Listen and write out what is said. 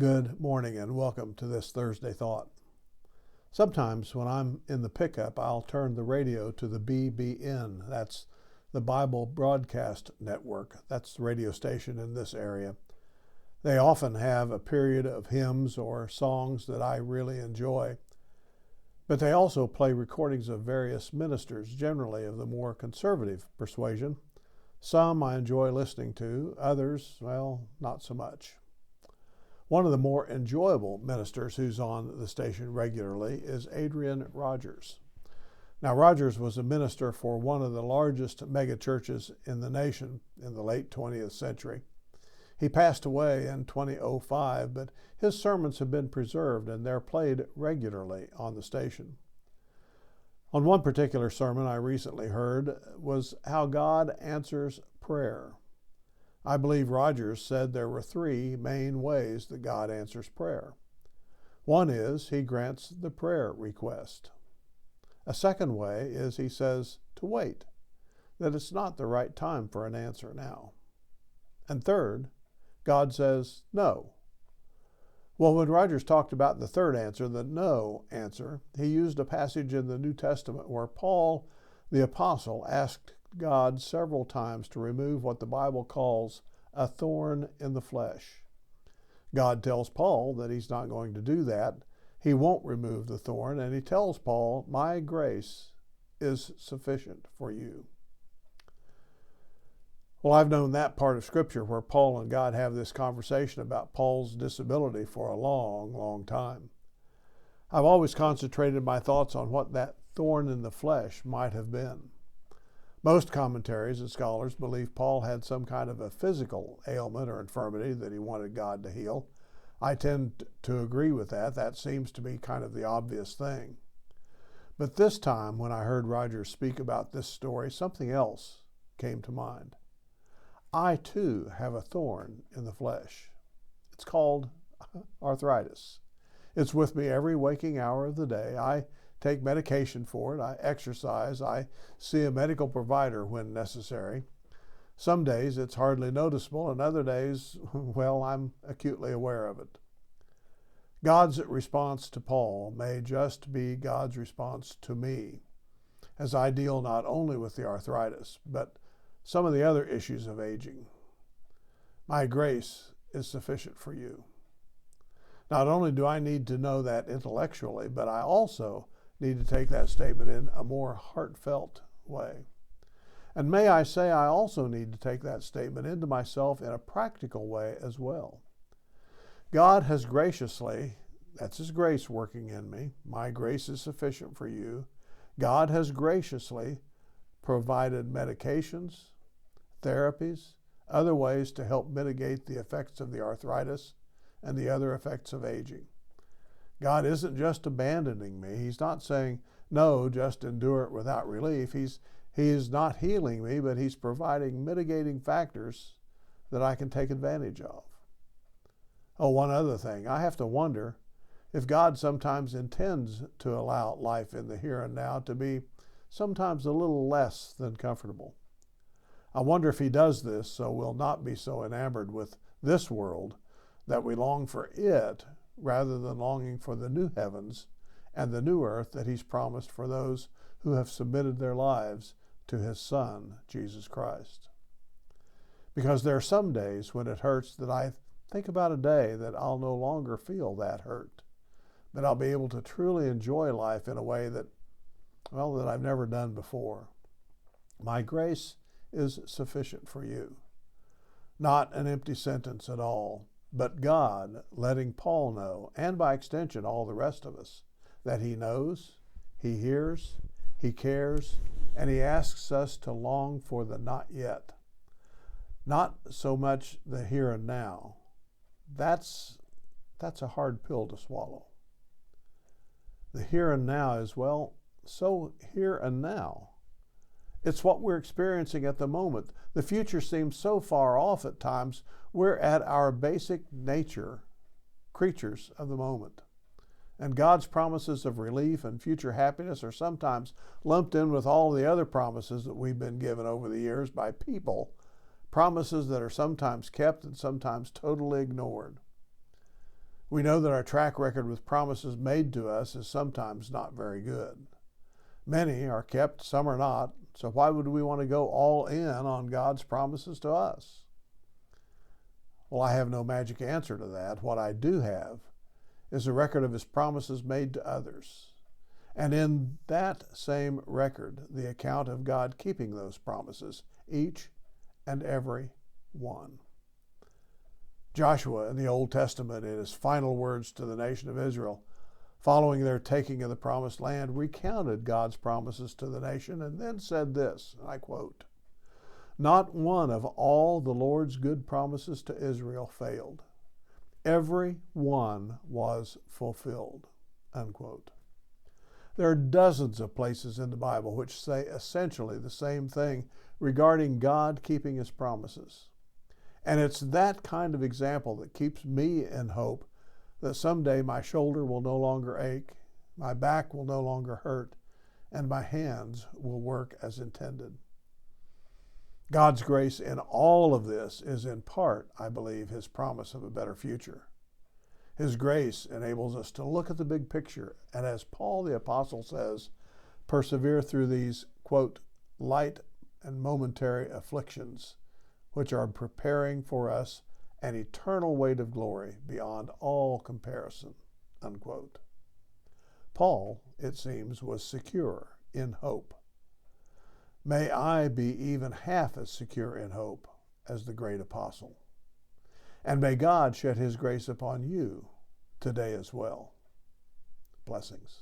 Good morning and welcome to this Thursday Thought. Sometimes when I'm in the pickup, I'll turn the radio to the BBN. That's the Bible Broadcast Network. That's the radio station in this area. They often have a period of hymns or songs that I really enjoy, but they also play recordings of various ministers, generally of the more conservative persuasion. Some I enjoy listening to, others, well, not so much. One of the more enjoyable ministers who's on the station regularly is Adrian Rogers. Now, Rogers was a minister for one of the largest megachurches in the nation in the late 20th century. He passed away in 2005, but his sermons have been preserved and they're played regularly on the station. On one particular sermon I recently heard was how God answers prayer. I believe Rogers said there were three main ways that God answers prayer. One is he grants the prayer request. A second way is he says to wait, that it's not the right time for an answer now. And third, God says no. Well, when Rogers talked about the third answer, the no answer, he used a passage in the New Testament where Paul, the apostle, asked God several times to remove what the Bible calls a thorn in the flesh. God tells Paul that he's not going to do that. He won't remove the thorn, and he tells Paul, "My grace is sufficient for you." Well, I've known that part of Scripture where Paul and God have this conversation about Paul's disability for a long, long time. I've always concentrated my thoughts on what that thorn in the flesh might have been. Most commentaries and scholars believe Paul had some kind of a physical ailment or infirmity that he wanted God to heal. I tend to agree with that. That seems to be kind of the obvious thing. But this time, when I heard Rogers speak about this story, something else came to mind. I too have a thorn in the flesh. It's called arthritis. It's with me every waking hour of the day. I take medication for it. I exercise. I see a medical provider when necessary. Some days it's hardly noticeable, and other days, well, I'm acutely aware of it. God's response to Paul may just be God's response to me, as I deal not only with the arthritis, but some of the other issues of aging. My grace is sufficient for you. Not only do I need to know that intellectually, but I also need to take that statement in a more heartfelt way. And may I say, I also need to take that statement into myself in a practical way as well. God has graciously, that's His grace working in me, my grace is sufficient for you. God has graciously provided medications, therapies, other ways to help mitigate the effects of the arthritis and the other effects of aging. God isn't just abandoning me. He's not saying, no, just endure it without relief. He is not healing me, but He's providing mitigating factors that I can take advantage of. Oh, one other thing. I have to wonder if God sometimes intends to allow life in the here and now to be sometimes a little less than comfortable. I wonder if He does this so we'll not be so enamored with this world that we long for it rather than longing for the new heavens and the new earth that He's promised for those who have submitted their lives to His Son, Jesus Christ. Because there are some days when it hurts that I think about a day that I'll no longer feel that hurt, but I'll be able to truly enjoy life in a way that I've never done before. My grace is sufficient for you. Not an empty sentence at all, but God letting Paul know, and by extension all the rest of us, that He knows, He hears, He cares, and He asks us to long for the not yet. Not so much the here and now. That's a hard pill to swallow. The here and now is, so here and now. It's what we're experiencing at the moment. The future seems so far off at times. We're at our basic nature, creatures of the moment. And God's promises of relief and future happiness are sometimes lumped in with all the other promises that we've been given over the years by people, promises that are sometimes kept and sometimes totally ignored. We know that our track record with promises made to us is sometimes not very good. Many are kept, some are not, so why would we want to go all in on God's promises to us? Well, I have no magic answer to that. What I do have is a record of His promises made to others. And in that same record, the account of God keeping those promises, each and every one. Joshua in the Old Testament, in his final words to the nation of Israel, following their taking of the promised land, recounted God's promises to the nation and then said this, I quote, "Not one of all the Lord's good promises to Israel failed. Every one was fulfilled," unquote. There are dozens of places in the Bible which say essentially the same thing regarding God keeping His promises. And it's that kind of example that keeps me in hope that someday my shoulder will no longer ache, my back will no longer hurt, and my hands will work as intended. God's grace in all of this is in part, I believe, His promise of a better future. His grace enables us to look at the big picture, and as Paul the Apostle says, persevere through these, quote, light and momentary afflictions, which are preparing for us an eternal weight of glory beyond all comparison, unquote. Paul, it seems, was secure in hope. May I be even half as secure in hope as the great apostle. And may God shed His grace upon you today as well. Blessings.